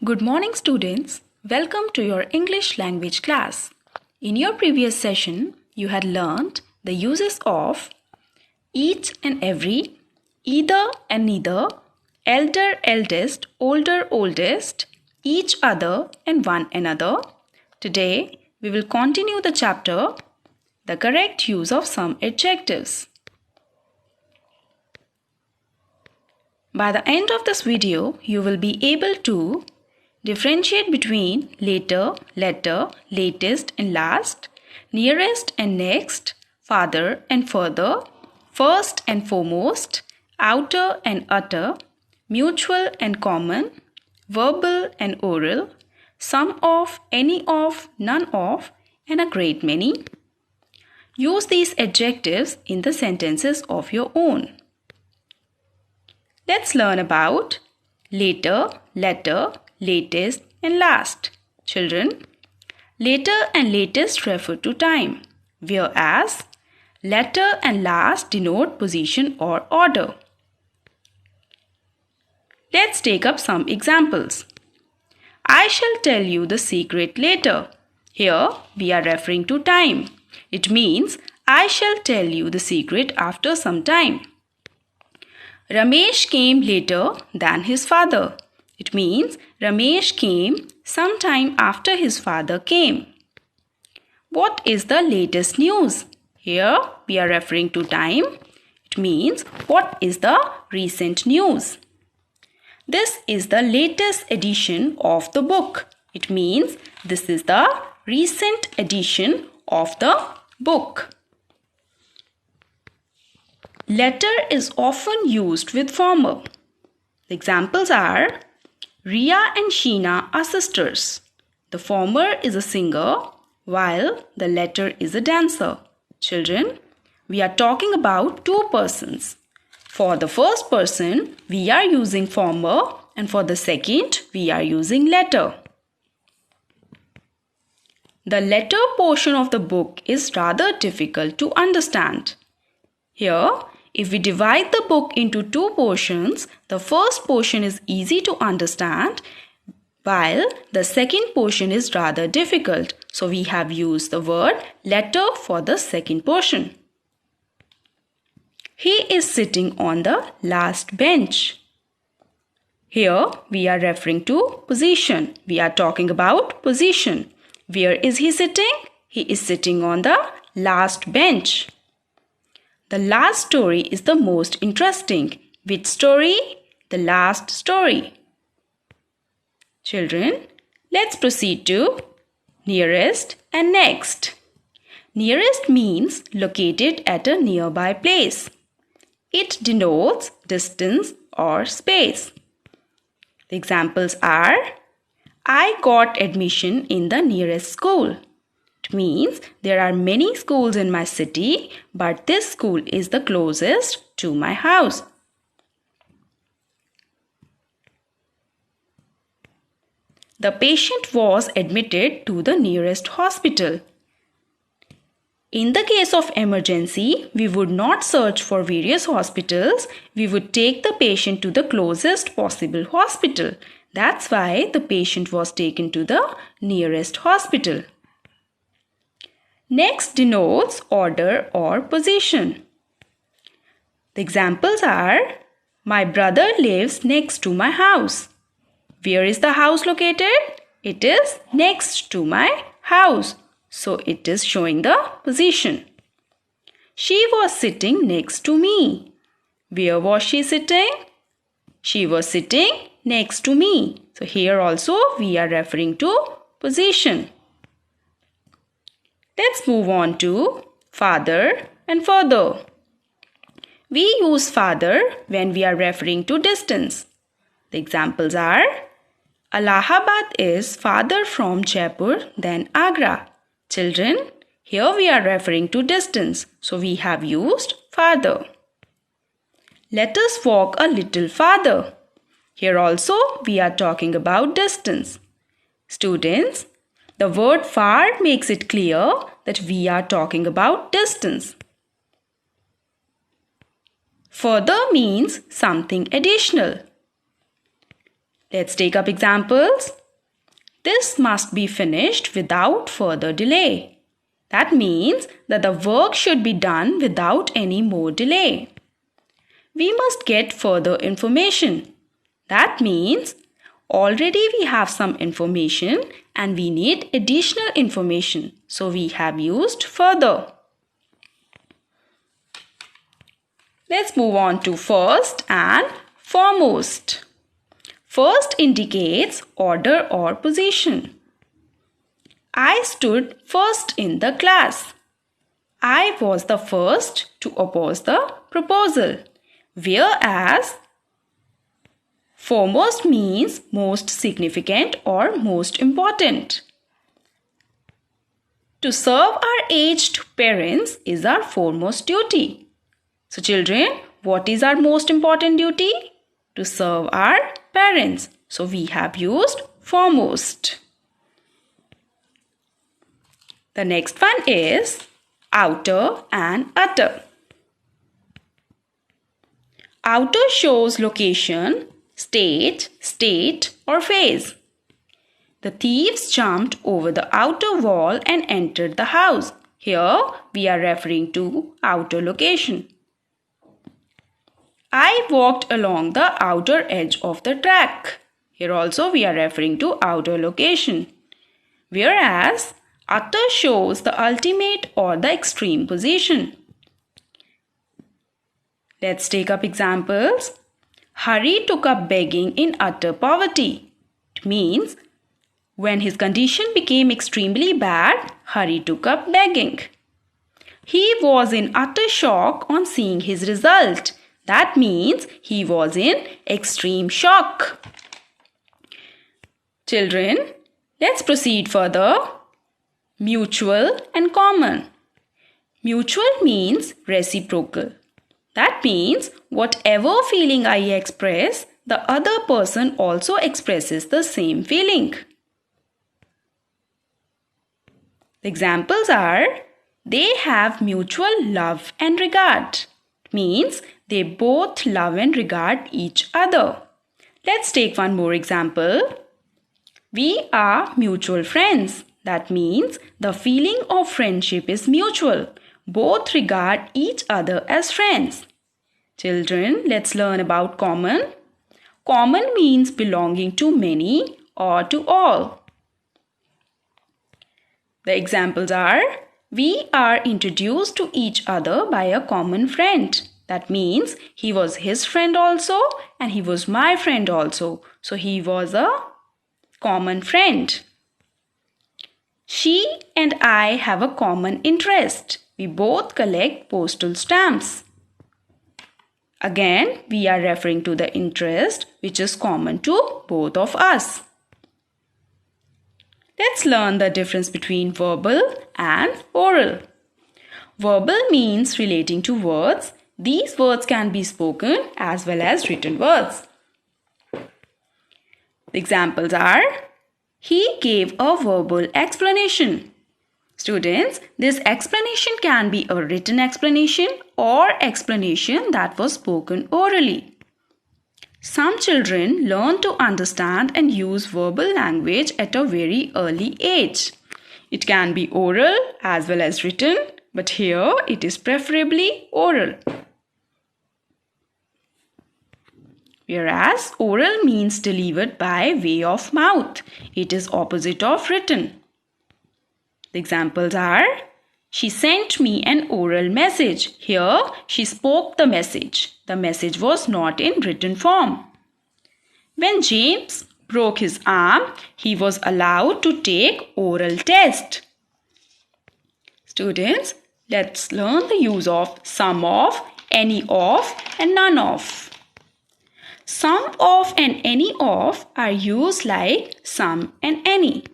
Good morning, students. Welcome to your English language class. In your previous session, you had learned the uses of each and every, either and neither, elder, eldest, older, oldest, each other and one another. Today, we will continue the chapter, the correct use of some adjectives. By the end of this video, you will be able to differentiate between later, latter, latest and last, nearest and next, farther and further, first and foremost, outer and utter, mutual and common, verbal and oral, some of, any of, none of, and a great many. Use these adjectives in the sentences of your own. Let's learn about later, latter, latest and last. Children, later and latest refer to time, whereas latter and last denote position or order. Let's take up some examples. I shall tell you the secret later. Here we are referring to time. It means I shall tell you the secret after some time. Ramesh came later than his father. It means Ramesh came sometime after his father came. What is the latest news? Here we are referring to time. It means what is the recent news? This is the latest edition of the book. It means this is the recent edition of the book. Latter is often used with former. The examples are Ria and Sheena are sisters. The former is a singer while the latter is a dancer. Children, we are talking about two persons. For the first person, we are using former and for the second, we are using latter. The latter portion of the book is rather difficult to understand. Here, if we divide the book into two portions, the first portion is easy to understand while the second portion is rather difficult. So we have used the word latter for the second portion. He is sitting on the last bench. Here we are referring to position. We are talking about position. Where is he sitting? He is sitting on the last bench. The last story is the most interesting. Which story? The last story. Children, let's proceed to nearest and next. Nearest means located at a nearby place. It denotes distance or space. The examples are I got admission in the nearest school. It means there are many schools in my city, but this school is the closest to my house. The patient was admitted to the nearest hospital. In the case of emergency, we would not search for various hospitals. We would take the patient to the closest possible hospital. That's why the patient was taken to the nearest hospital. Next denotes order or position. The examples are my brother lives next to my house. Where is the house located? It is next to my house. So it is showing the position. She was sitting next to me. Where was she sitting? She was sitting next to me. So here also we are referring to position. Let's move on to farther and further. We use farther when we are referring to distance. The examples are Allahabad is farther from Jaipur than Agra. Children, here we are referring to distance. So we have used farther. Let us walk a little farther. Here also we are talking about distance. Students, the word far makes it clear that we are talking about distance. Further means something additional. Let's take up examples. This must be finished without further delay. That means that the work should be done without any more delay. We must get further information. That means already we have some information and we need additional information. So we have used further. Let's move on to first and foremost. First indicates order or position. I stood first in the class. I was the first to oppose the proposal. Whereas foremost means most significant or most important. To serve our aged parents is our foremost duty. So children, what is our most important duty? To serve our parents. So we have used foremost. The next one is outer and utter. Outer shows location, state, or phase. The thieves jumped over the outer wall and entered the house. Here we are referring to outer location. I walked along the outer edge of the track. Here also we are referring to outer location. Whereas utter shows the ultimate or the extreme position. Let's take up examples. Hari took up begging in utter poverty. It means when his condition became extremely bad, Hari took up begging. He was in utter shock on seeing his result. That means he was in extreme shock. Children, let's proceed further. Mutual and common. Mutual means reciprocal. That means whatever feeling I express, the other person also expresses the same feeling. The examples are, they have mutual love and regard. It means they both love and regard each other. Let's take one more example. We are mutual friends. That means the feeling of friendship is mutual. Both regard each other as friends. Children, let's learn about common. Common means belonging to many or to all. The examples are, we are introduced to each other by a common friend. That means he was his friend also and he was my friend also. So he was a common friend. She and I have a common interest. We both collect postal stamps. Again, we are referring to the interest which is common to both of us. Let's learn the difference between verbal and oral. Verbal means relating to words. These words can be spoken as well as written words. The examples are, he gave a verbal explanation. Students, this explanation can be a written explanation or explanation that was spoken orally. Some children learn to understand and use verbal language at a very early age. It can be oral as well as written, but here it is preferably oral. Whereas oral means delivered by way of mouth. It is opposite of written. The examples are, she sent me an oral message. Here she spoke the message. The message was not in written form. When James broke his arm, he was allowed to take oral test. Students, let's learn the use of some of, any of and none of. Some of and any of are used like some and any.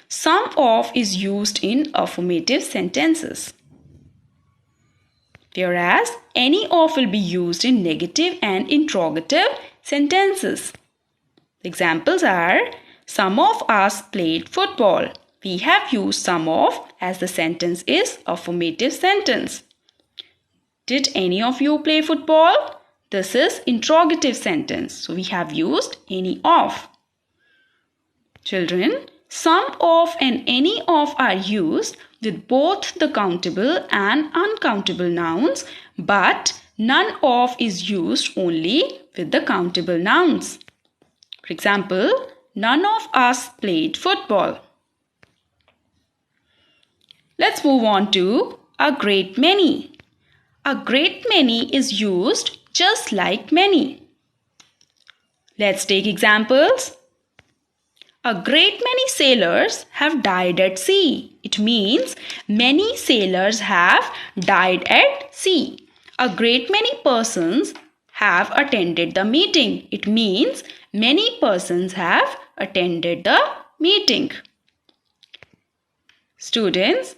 Some of is used in affirmative sentences, whereas any of will be used in negative and interrogative sentences. Examples are, some of us played football. We have used some of as the sentence is affirmative sentence. Did any of you play football? This is interrogative sentence. So we have used any of. Children, some of and any of are used with both the countable and uncountable nouns, but none of is used only with the countable nouns. For example, none of us played football. Let's move on to a great many. A great many is used just like many. Let's take examples. A great many sailors have died at sea. It means many sailors have died at sea. A great many persons have attended the meeting. It means many persons have attended the meeting. Students,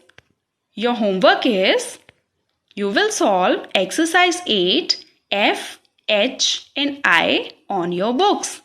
your homework is you will solve exercise 8, F, H and I on your books.